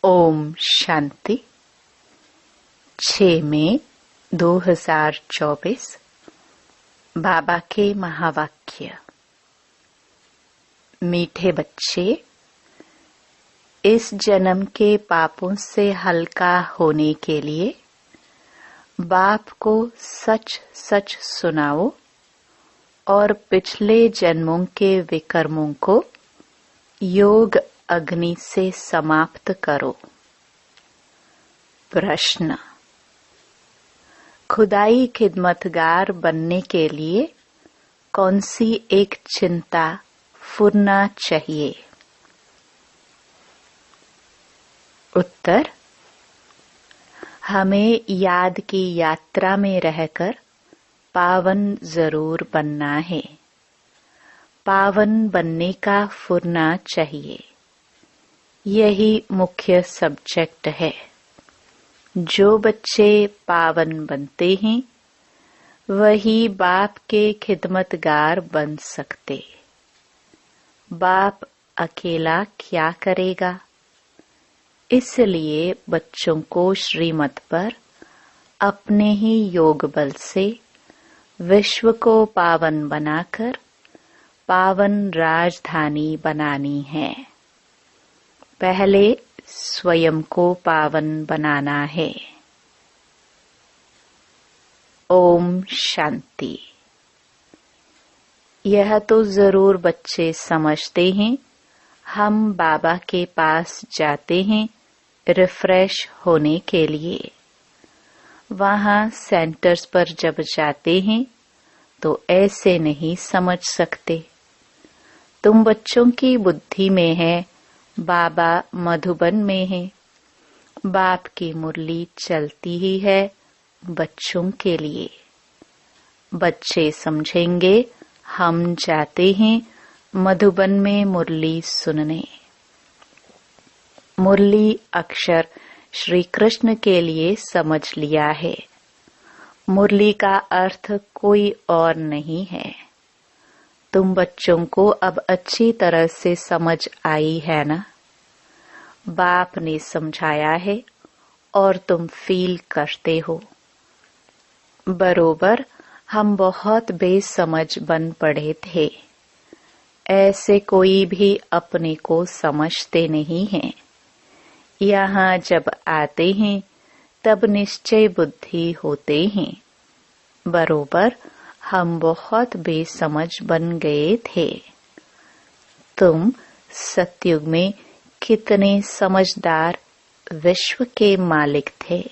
ओम शांति। 6 मई 2024। बाबा के महावाक्य। मीठे बच्चे, इस जन्म के पापों से हल्का होने के लिए बाप को सच सच सुनाओ और पिछले जन्मों के विकर्मों को योग अग्नि से समाप्त करो। प्रश्न: खुदाई खिदमतगार बनने के लिए कौन सी एक चिंता फुरना चाहिए? उत्तर: हमें याद की यात्रा में रहकर पावन जरूर बनना है। पावन बनने का फुरना चाहिए। यही मुख्य सब्जेक्ट है। जो बच्चे पावन बनते हैं वही बाप के खिदमतगार बन सकते। बाप अकेला क्या करेगा? इसलिए बच्चों को श्रीमत पर अपने ही योग बल से विश्व को पावन बनाकर पावन राजधानी बनानी है। पहले स्वयं को पावन बनाना है। ओम शांति। यह तो जरूर बच्चे समझते हैं। हम बाबा के पास जाते हैं रिफ्रेश होने के लिए। वहां सेंटर्स पर जब जाते हैं तो ऐसे नहीं समझ सकते। तुम बच्चों की बुद्धि में है बाबा मधुबन में है। बाप की मुरली चलती ही है बच्चों के लिए। बच्चे समझेंगे हम जाते हैं मधुबन में मुरली सुनने। मुरली अक्षर श्री कृष्ण के लिए समझ लिया है। मुरली का अर्थ कोई और नहीं है। तुम बच्चों को अब अच्छी तरह से समझ आई है ना? बाप ने समझाया है और तुम फील करते हो। बरोबर हम बहुत बेसमझ बन पड़े थे। ऐसे कोई भी अपने को समझते नहीं हैं। यहाँ जब आते हैं तब निश्चय बुद्धि होते हैं। बरोबर हम बहुत बेसमझ बन गए थे। तुम सतयुग में कितने समझदार विश्व के मालिक थे।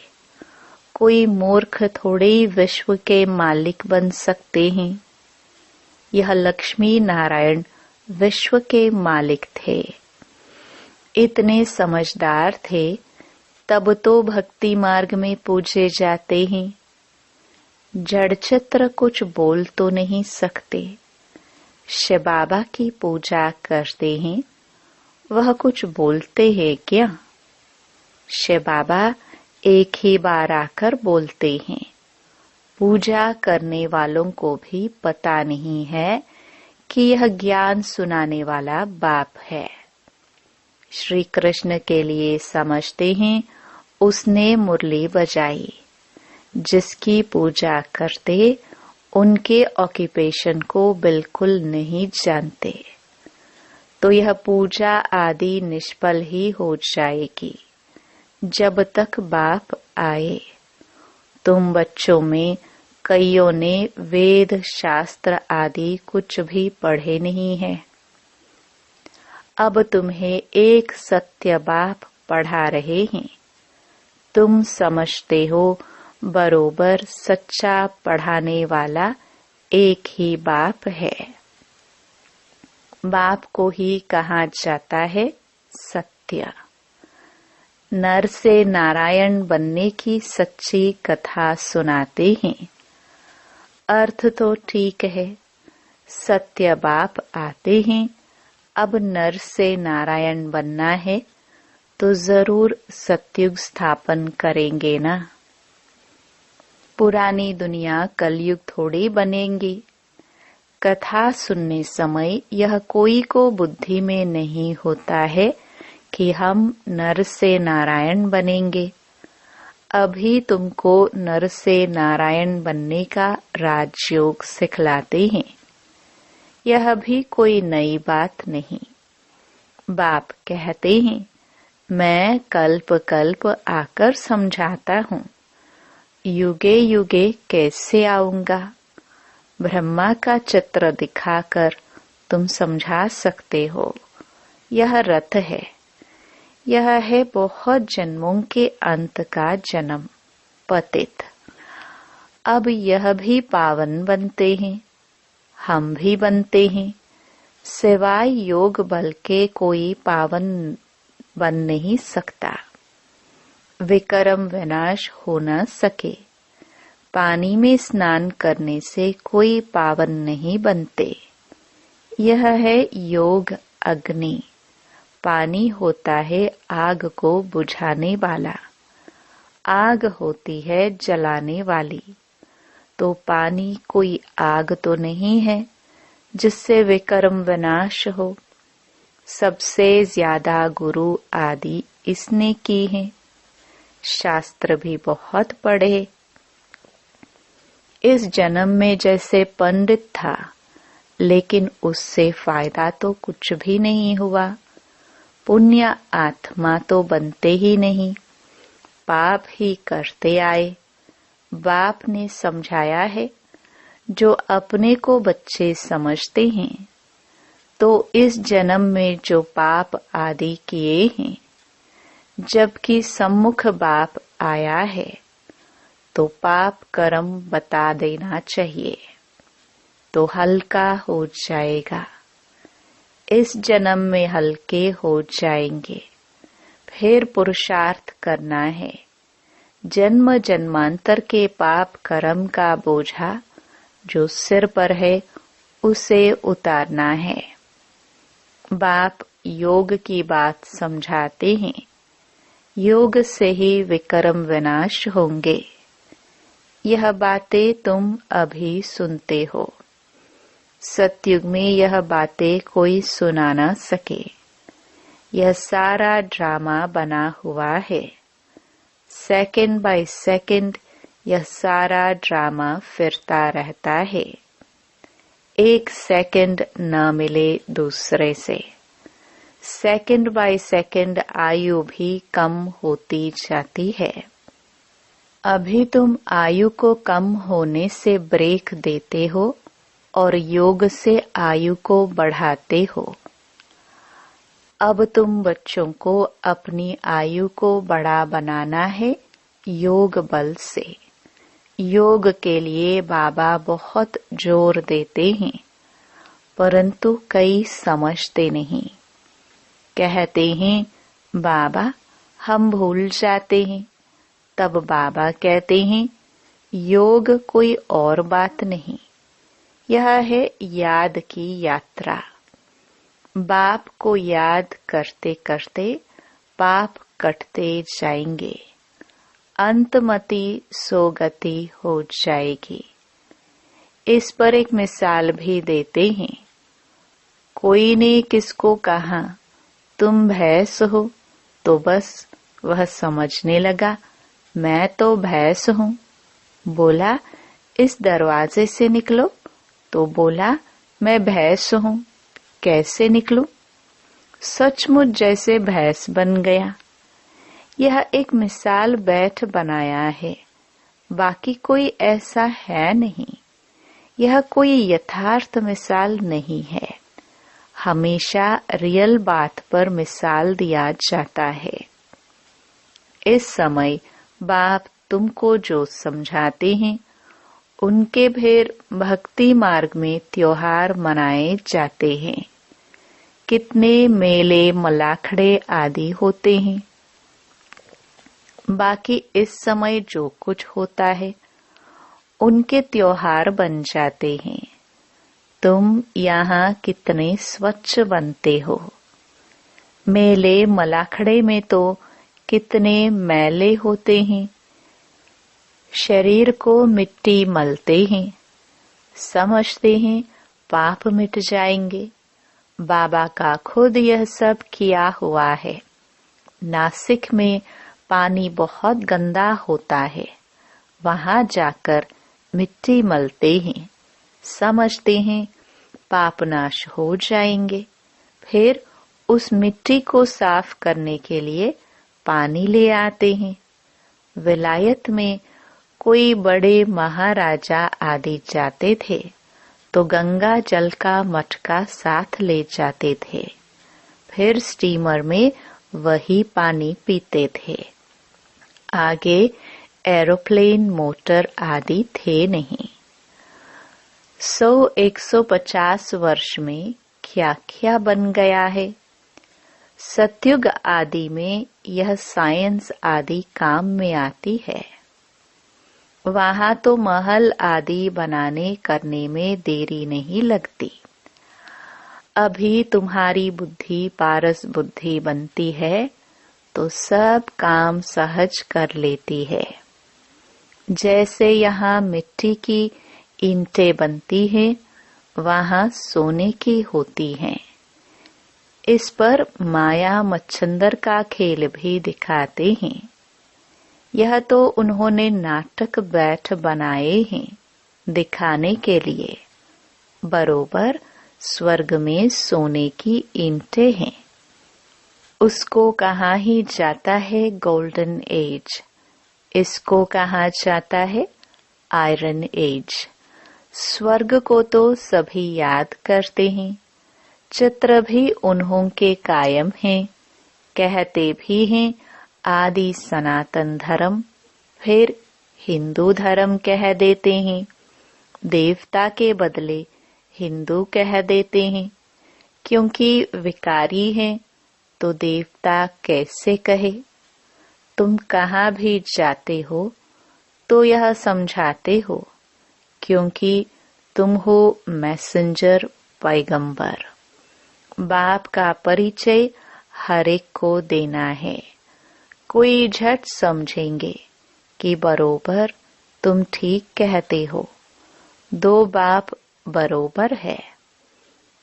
कोई मूर्ख थोड़े ही विश्व के मालिक बन सकते हैं। यह लक्ष्मी नारायण विश्व के मालिक थे। इतने समझदार थे तब तो भक्ति मार्ग में पूजे जाते हैं। जड़ चित्र कुछ बोल तो नहीं सकते। शिव बाबा की पूजा करते हैं, वह कुछ बोलते हैं क्या? शिव बाबा एक ही बार आकर बोलते हैं। पूजा करने वालों को भी पता नहीं है कि यह ज्ञान सुनाने वाला बाप है। श्री कृष्ण के लिए समझते हैं उसने मुरली बजाई। जिसकी पूजा करते उनके ऑक्यूपेशन को बिल्कुल नहीं जानते तो यह पूजा आदि निष्फल ही हो जाएगी जब तक बाप आए। तुम बच्चों में कईयों ने वेद शास्त्र आदि कुछ भी पढ़े नहीं है। अब तुम्हें एक सत्य बाप पढ़ा रहे हैं। तुम समझते हो बरोबर सच्चा पढ़ाने वाला एक ही बाप है। बाप को ही कहा जाता है सत्य। नर से नारायण बनने की सच्ची कथा सुनाते हैं। अर्थ तो ठीक है। सत्य बाप आते हैं। अब नर से नारायण बनना है तो जरूर सतयुग स्थापन करेंगे ना। पुरानी दुनिया कलयुग थोड़ी बनेंगी। कथा सुनने समय यह कोई को बुद्धि में नहीं होता है कि हम नर से नारायण बनेंगे। अभी तुमको नर से नारायण बनने का राजयोग सिखलाते हैं। यह भी कोई नई बात नहीं। बाप कहते हैं, मैं कल्प कल्प आकर समझाता हूँ, युगे युगे कैसे आऊंगा। ब्रह्मा का चित्र दिखाकर तुम समझा सकते हो। यह रथ है। यह है बहुत जन्मों के अंत का जन्म, पतित। अब यह भी पावन बनते हैं, हम भी बनते हैं। सिवाय योग बल के कोई पावन बन नहीं सकता। विकर्म विनाश हो न सके। पानी में स्नान करने से कोई पावन नहीं बनते। यह है योग अग्नि। पानी होता है आग को बुझाने वाला, आग होती है जलाने वाली। तो पानी कोई आग तो नहीं है जिससे विकर्म विनाश हो। सबसे ज्यादा गुरु आदि इसने की है। शास्त्र भी बहुत पढ़े। इस जन्म में जैसे पंडित था, लेकिन उससे फायदा तो कुछ भी नहीं हुआ। पुण्य आत्मा तो बनते ही नहीं, पाप ही करते आए। बाप ने समझाया है, जो अपने को बच्चे समझते हैं, तो इस जन्म में जो पाप आदि किए हैं, जबकि सम्मुख बाप आया है, तो पाप कर्म बता देना चाहिए, तो हल्का हो जाएगा। इस जन्म में हल्के हो जाएंगे। फिर पुरुषार्थ करना है। जन्म जन्मांतर के पाप कर्म का बोझा जो सिर पर है, उसे उतारना है। बाप योग की बात समझाते हैं। योग से ही विकर्म विनाश होंगे। यह बातें तुम अभी सुनते हो। सतयुग में यह बातें कोई सुना न सके। यह सारा ड्रामा बना हुआ है। सेकंड बाय सेकंड यह सारा ड्रामा फिरता रहता है। एक सेकंड न मिले दूसरे से। सेकंड बाय सेकंड आयु भी कम होती जाती है। अभी तुम आयु को कम होने से ब्रेक देते हो और योग से आयु को बढ़ाते हो। अब तुम बच्चों को अपनी आयु को बड़ा बनाना है योग बल से। योग के लिए बाबा बहुत जोर देते हैं, परंतु कई समझते नहीं। कहते हैं, बाबा हम भूल जाते हैं। तब बाबा कहते हैं, योग कोई और बात नहीं, यह है याद की यात्रा। बाप को याद करते करते पाप कटते जाएंगे। अंतमति सोगति हो जाएगी। इस पर एक मिसाल भी देते हैं। कोई ने किसको कहा, तुम भैंस हो, तो बस वह समझने लगा, मैं तो भैंस हूँ। बोला, इस दरवाजे से निकलो, तो बोला, मैं भैंस हूँ, कैसे निकलूं? सचमुच जैसे भैंस बन गया। यह एक मिसाल बैठ बनाया है, बाकी कोई ऐसा है नहीं। यह कोई यथार्थ मिसाल नहीं है। हमेशा रियल बात पर मिसाल दिया जाता है। इस समय बाप तुमको जो समझाते हैं, उनके फिर भक्ति मार्ग में त्योहार मनाए जाते हैं। कितने मेले मलाखड़े आदि होते हैं। बाकी इस समय जो कुछ होता है, उनके त्योहार बन जाते हैं। तुम यहाँ कितने स्वच्छ बनते हो। मेले मलाखड़े में तो कितने मैले होते हैं। शरीर को मिट्टी मलते हैं, समझते हैं पाप मिट जाएंगे। बाबा का खुद यह सब किया हुआ है। नासिक में पानी बहुत गंदा होता है, वहां जाकर मिट्टी मलते हैं, समझते हैं पाप नाश हो जाएंगे। फिर उस मिट्टी को साफ करने के लिए पानी ले आते हैं। विलायत में कोई बड़े महाराजा आदि जाते थे तो गंगा जल का मटका साथ ले जाते थे, फिर स्टीमर में वही पानी पीते थे। आगे एरोप्लेन, मोटर आदि थे नहीं। 100-150 वर्ष में क्या क्या बन गया है। सतयुग आदि में यह साइंस आदि काम में आती है। वहां तो महल आदि बनाने करने में देरी नहीं लगती। अभी तुम्हारी बुद्धि पारस बुद्धि बनती है तो सब काम सहज कर लेती है। जैसे यहाँ मिट्टी की ईंटें बनती हैं, वहां सोने की होती हैं। इस पर माया मच्छंदर का खेल भी दिखाते हैं। यह तो उन्होंने नाटक बैठ बनाए हैं दिखाने के लिए। बरोबर स्वर्ग में सोने की ईंटें हैं। उसको कहा ही जाता है गोल्डन एज, इसको कहा जाता है आयरन एज। स्वर्ग को तो सभी याद करते हैं, चित्र भी उन्हों के कायम हैं, कहते भी हैं आदि सनातन धर्म, फिर हिंदू धर्म कह देते हैं। देवता के बदले हिंदू कह देते हैं, क्योंकि विकारी हैं तो देवता कैसे कहे। तुम कहाँ भी जाते हो तो यह समझाते हो, क्योंकि तुम हो मैसेंजर, पैगंबर। बाप का परिचय हर एक को देना है। कोई झट समझेंगे कि बरोबर तुम ठीक कहते हो, दो बाप बरोबर है।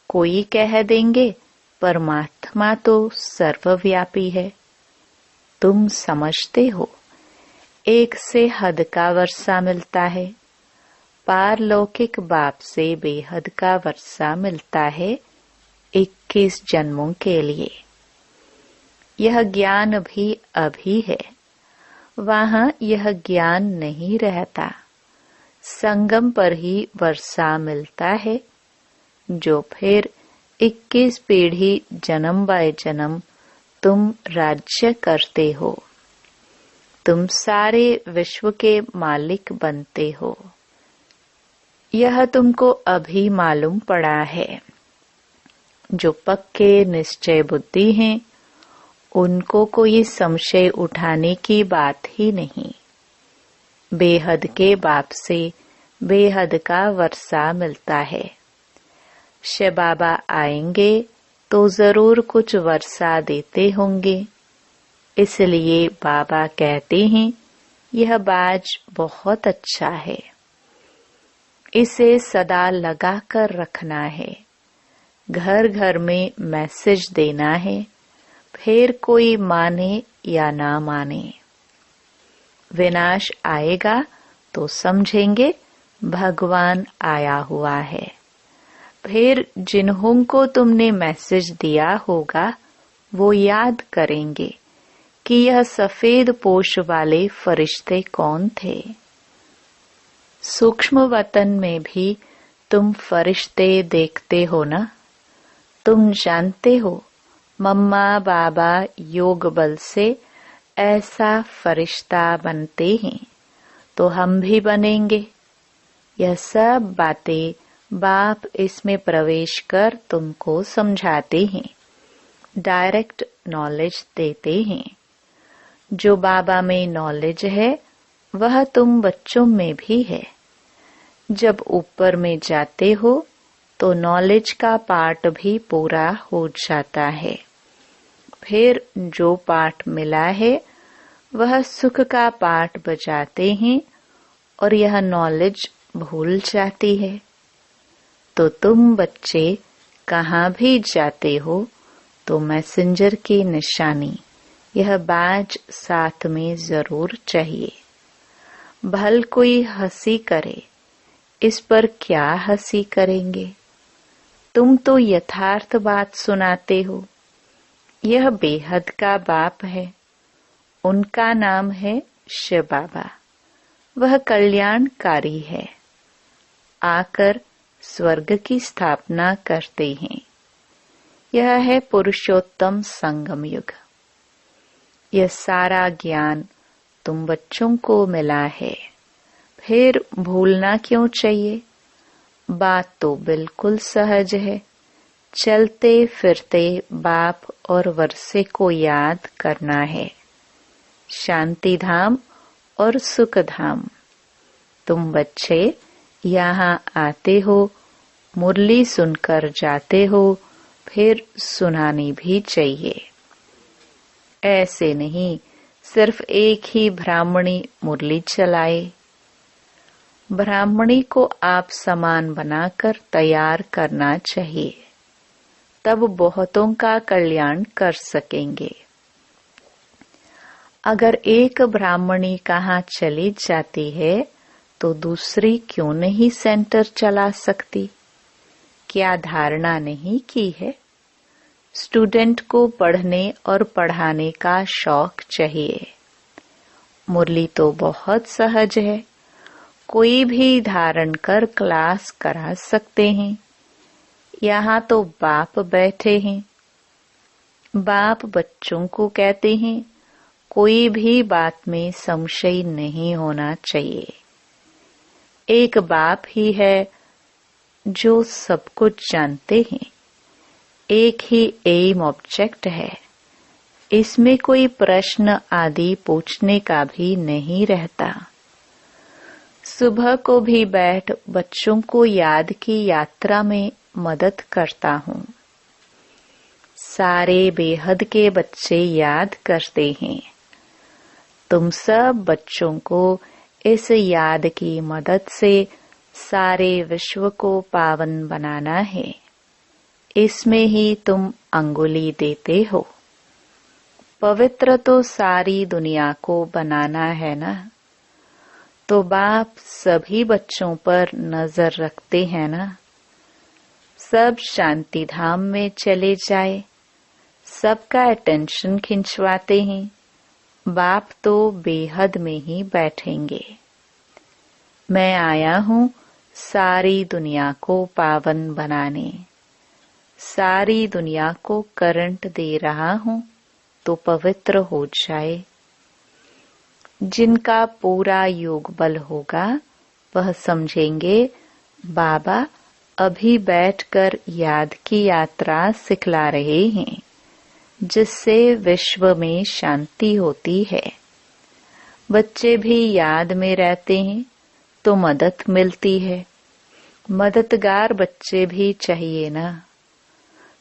कोई कह देंगे परमात्मा तो सर्वव्यापी है। तुम समझते हो एक से हद का वर्षा मिलता है, पारलौकिक बाप से बेहद का वर्षा मिलता है 21 जन्मों के लिए। यह ज्ञान भी अभी है, वहां यह ज्ञान नहीं रहता। संगम पर ही वर्षा मिलता है, जो फिर 21 पीढ़ी जन्म बाय जन्म तुम राज्य करते हो। तुम सारे विश्व के मालिक बनते हो। यह तुमको अभी मालूम पड़ा है। जो पक्के निश्चय बुद्धि हैं, उनको कोई संशय उठाने की बात ही नहीं। बेहद के बाप से बेहद का वर्षा मिलता है। शिव बाबा आएंगे तो जरूर कुछ वर्षा देते होंगे। इसलिए बाबा कहते हैं यह बाज बहुत अच्छा है, इसे सदा लगा कर रखना है। घर घर में मैसेज देना है, फिर कोई माने या ना माने। विनाश आएगा तो समझेंगे भगवान आया हुआ है। फिर जिन्हों को तुमने मैसेज दिया होगा वो याद करेंगे कि यह सफेद पोश वाले फरिश्ते कौन थे। सूक्ष्म वतन में भी तुम फरिश्ते देखते हो ना। तुम जानते हो मम्मा बाबा योग बल से ऐसा फरिश्ता बनते हैं, तो हम भी बनेंगे। यह सब बातें बाप इसमें प्रवेश कर तुमको समझाते हैं, डायरेक्ट नॉलेज देते हैं। जो बाबा में नॉलेज है वह तुम बच्चों में भी है। जब ऊपर में जाते हो तो नॉलेज का पार्ट भी पूरा हो जाता है। फिर जो पाठ मिला है वह सुख का पाठ बजाते हैं और यह नॉलेज भूल जाती है। तो तुम बच्चे कहाँ भी जाते हो तो मैसेंजर की निशानी यह बाज साथ में जरूर चाहिए। भल कोई हंसी करे, इस पर क्या हंसी करेंगे। तुम तो यथार्थ बात सुनाते हो। यह बेहद का बाप है, उनका नाम है शिव बाबा। वह कल्याणकारी है, आकर स्वर्ग की स्थापना करते हैं। यह है पुरुषोत्तम संगम युग। यह सारा ज्ञान तुम बच्चों को मिला है, फिर भूलना क्यों चाहिए। बात तो बिल्कुल सहज है। चलते फिरते बाप और वर्षे को याद करना है। शांति धाम और सुख धाम। तुम बच्चे यहाँ आते हो, मुरली सुनकर जाते हो, फिर सुनानी भी चाहिए। ऐसे नहीं सिर्फ एक ही ब्राह्मणी मुरली चलाए। ब्राह्मणी को आप समान बनाकर तैयार करना चाहिए, तब बहुतों का कल्याण कर सकेंगे। अगर एक ब्राह्मणी कहाँ चली जाती है तो दूसरी क्यों नहीं सेंटर चला सकती। क्या धारणा नहीं की है। स्टूडेंट को पढ़ने और पढ़ाने का शौक चाहिए। मुरली तो बहुत सहज है, कोई भी धारण कर क्लास करा सकते हैं। यहाँ तो बाप बैठे हैं। बाप बच्चों को कहते हैं, कोई भी बात में संशय नहीं होना चाहिए। एक बाप ही है जो सब कुछ जानते हैं। एक ही एम ऑब्जेक्ट है, इसमें कोई प्रश्न आदि पूछने का भी नहीं रहता। सुबह को भी बैठ बच्चों को याद की यात्रा में मदद करता हूँ। सारे बेहद के बच्चे याद करते हैं। तुम सब बच्चों को इस याद की मदद से सारे विश्व को पावन बनाना है। इसमें ही तुम अंगुली देते हो। पवित्र तो सारी दुनिया को बनाना है ना। तो बाप सभी बच्चों पर नजर रखते हैं ना। सब शांति धाम में चले जाए, सबका अटेंशन खिंचवाते हैं। बाप तो बेहद में ही बैठेंगे। मैं आया हूँ सारी दुनिया को पावन बनाने। सारी दुनिया को करंट दे रहा हूँ तो पवित्र हो जाए। जिनका पूरा योग बल होगा वह समझेंगे बाबा अभी बैठकर याद की यात्रा सिखला रहे हैं, जिससे विश्व में शांति होती है। बच्चे भी याद में रहते हैं तो मदद मिलती है। मददगार बच्चे भी चाहिए ना।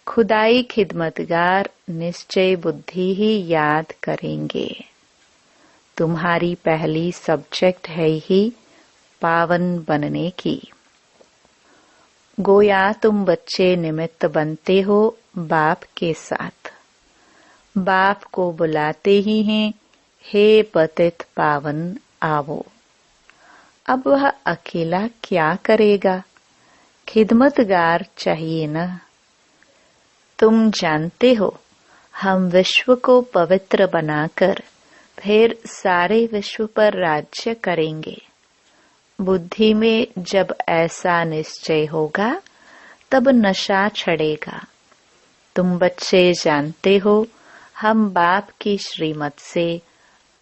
खुदाई खिदमतगार निश्चय बुद्धि ही याद करेंगे। तुम्हारी पहली सब्जेक्ट है ही पावन बनने की। गोया तुम बच्चे निमित्त बनते हो बाप के साथ। बाप को बुलाते ही हैं, हे पतित पावन आवो। अब वह अकेला क्या करेगा। खिदमतगार चाहिए ना। तुम जानते हो हम विश्व को पवित्र बनाकर फिर सारे विश्व पर राज्य करेंगे। बुद्धि में जब ऐसा निश्चय होगा तब नशा छड़ेगा। तुम बच्चे जानते हो हम बाप की श्रीमत से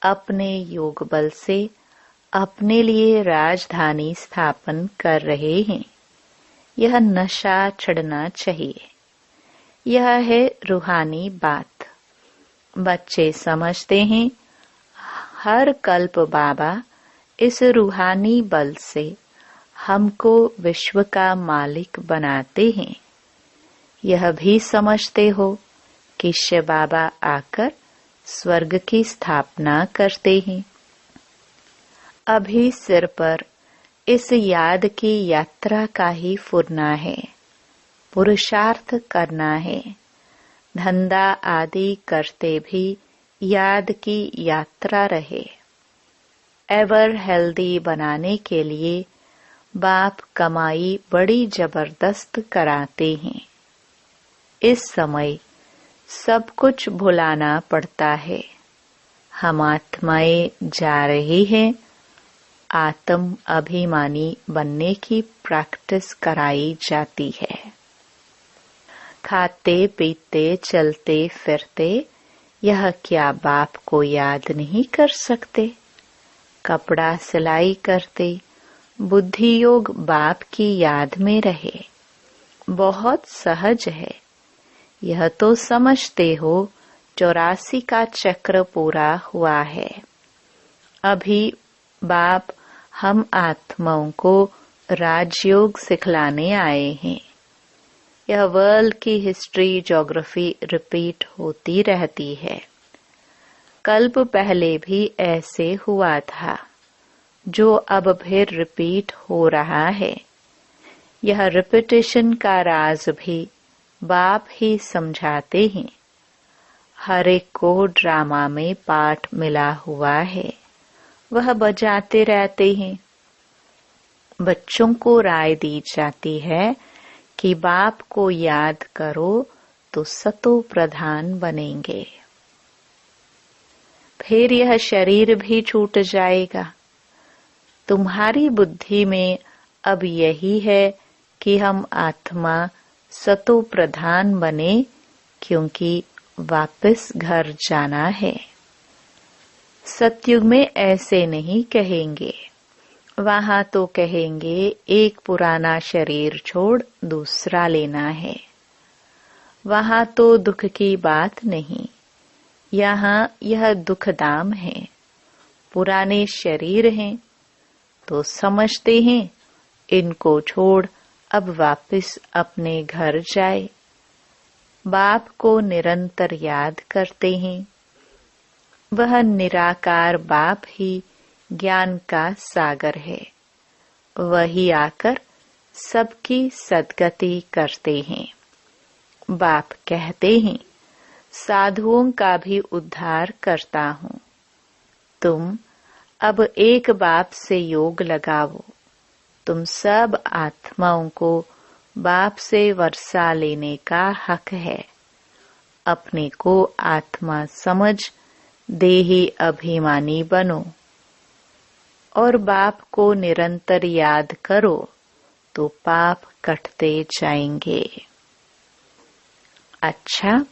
अपने योग बल से अपने लिए राजधानी स्थापन कर रहे हैं। यह नशा छड़ना चाहिए। यह है रूहानी बात। बच्चे समझते हैं हर कल्प बाबा इस रूहानी बल से हमको विश्व का मालिक बनाते हैं। यह भी समझते हो कि शिव बाबा आकर स्वर्ग की स्थापना करते हैं। अभी सिर पर इस याद की यात्रा का ही फुरना है। पुरुषार्थ करना है। धंधा आदि करते भी याद की यात्रा रहे। एवर हेल्दी बनाने के लिए बाप कमाई बड़ी जबरदस्त कराते हैं। इस समय सब कुछ भुलाना पड़ता है। हम आत्माएं जा रही हैं। आत्म अभिमानी बनने की प्रैक्टिस कराई जाती है। खाते पीते चलते फिरते यह क्या बाप को याद नहीं कर सकते? कपड़ा सिलाई करते बुद्धि योग बाप की याद में रहे। बहुत सहज है। यह तो समझते हो 84 का चक्र पूरा हुआ है। अभी बाप हम आत्माओं को राजयोग सिखलाने आए हैं। यह वर्ल्ड की हिस्ट्री ज्योग्राफी रिपीट होती रहती है। कल्प पहले भी ऐसे हुआ था, जो अब फिर रिपीट हो रहा है। यह रिपीटिशन का राज भी बाप ही समझाते हैं। हर एक को ड्रामा में पाठ मिला हुआ है, वह बजाते रहते हैं। बच्चों को राय दी जाती है कि बाप को याद करो तो सतो प्रधान बनेंगे। फिर यह शरीर भी छूट जाएगा। तुम्हारी बुद्धि में अब यही है कि हम आत्मा सतो प्रधान बने, क्योंकि वापस घर जाना है। सतयुग में ऐसे नहीं कहेंगे। वहां तो कहेंगे एक पुराना शरीर छोड़ दूसरा लेना है। वहां तो दुख की बात नहीं। यहाँ यह दुखदाम है। पुराने शरीर हैं तो समझते हैं इनको छोड़ अब वापस अपने घर जाए। बाप को निरंतर याद करते हैं। वह निराकार बाप ही ज्ञान का सागर है। वही आकर सबकी सद्गति करते हैं। बाप कहते हैं साधुओं का भी उद्धार करता हूँ। तुम अब एक बाप से योग लगाओ। तुम सब आत्माओं को बाप से वर्षा लेने का हक है। अपने को आत्मा समझ देही अभिमानी बनो और बाप को निरंतर याद करो तो पाप कटते जाएंगे। अच्छा,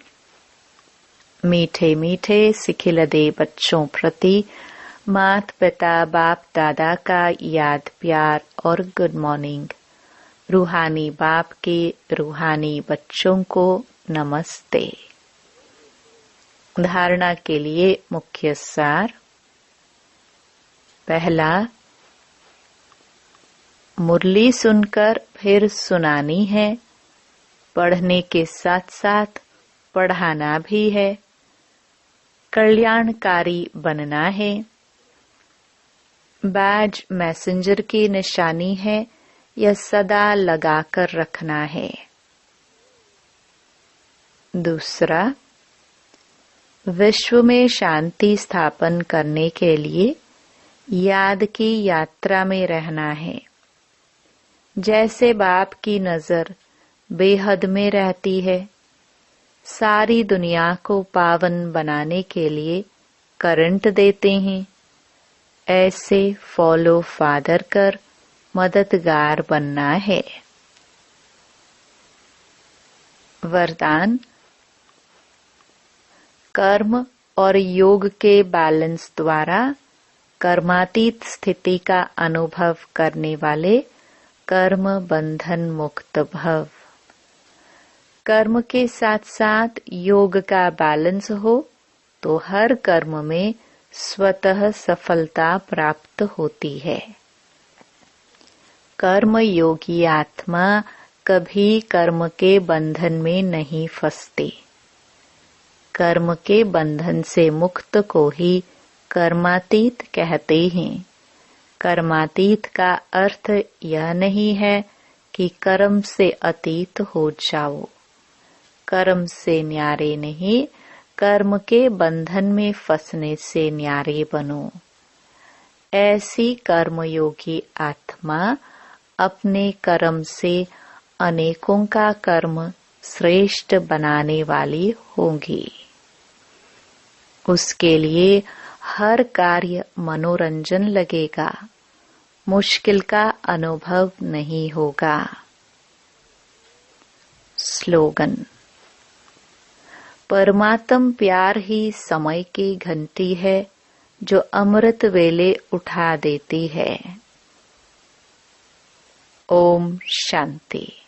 मीठे मीठे सिखिलदे बच्चों प्रति मात पिता बाप दादा का याद प्यार और गुड मॉर्निंग। रूहानी बाप के रूहानी बच्चों को नमस्ते। धारणा के लिए मुख्य सार। पहला, मुरली सुनकर फिर सुनानी है। पढ़ने के साथ साथ पढ़ाना भी है। कल्याणकारी बनना है। बैज मैसेंजर की निशानी है, यह सदा लगाकर रखना है। दूसरा, विश्व में शांति स्थापन करने के लिए याद की यात्रा में रहना है। जैसे बाप की नजर बेहद में रहती है, सारी दुनिया को पावन बनाने के लिए करंट देते हैं, ऐसे फॉलो फादर कर मददगार बनना है। वरदान, कर्म और योग के बैलेंस द्वारा कर्मातीत स्थिति का अनुभव करने वाले कर्म बंधन मुक्त भव। कर्म के साथ साथ योग का बैलेंस हो तो हर कर्म में स्वतः सफलता प्राप्त होती है। कर्म योगी आत्मा कभी कर्म के बंधन में नहीं फंसती। कर्म के बंधन से मुक्त को ही कर्मातीत कहते हैं। कर्मातीत का अर्थ यह नहीं है कि कर्म से अतीत हो जाओ। कर्म से न्यारे नहीं, कर्म के बंधन में फंसने से न्यारे बनो। ऐसी कर्मयोगी आत्मा अपने कर्म से अनेकों का कर्म श्रेष्ठ बनाने वाली होगी। उसके लिए हर कार्य मनोरंजन लगेगा, मुश्किल का अनुभव नहीं होगा। स्लोगन। परमात्म प्यार ही समय की घंटी है जो अमृत वेले उठा देती है। ओम शांति।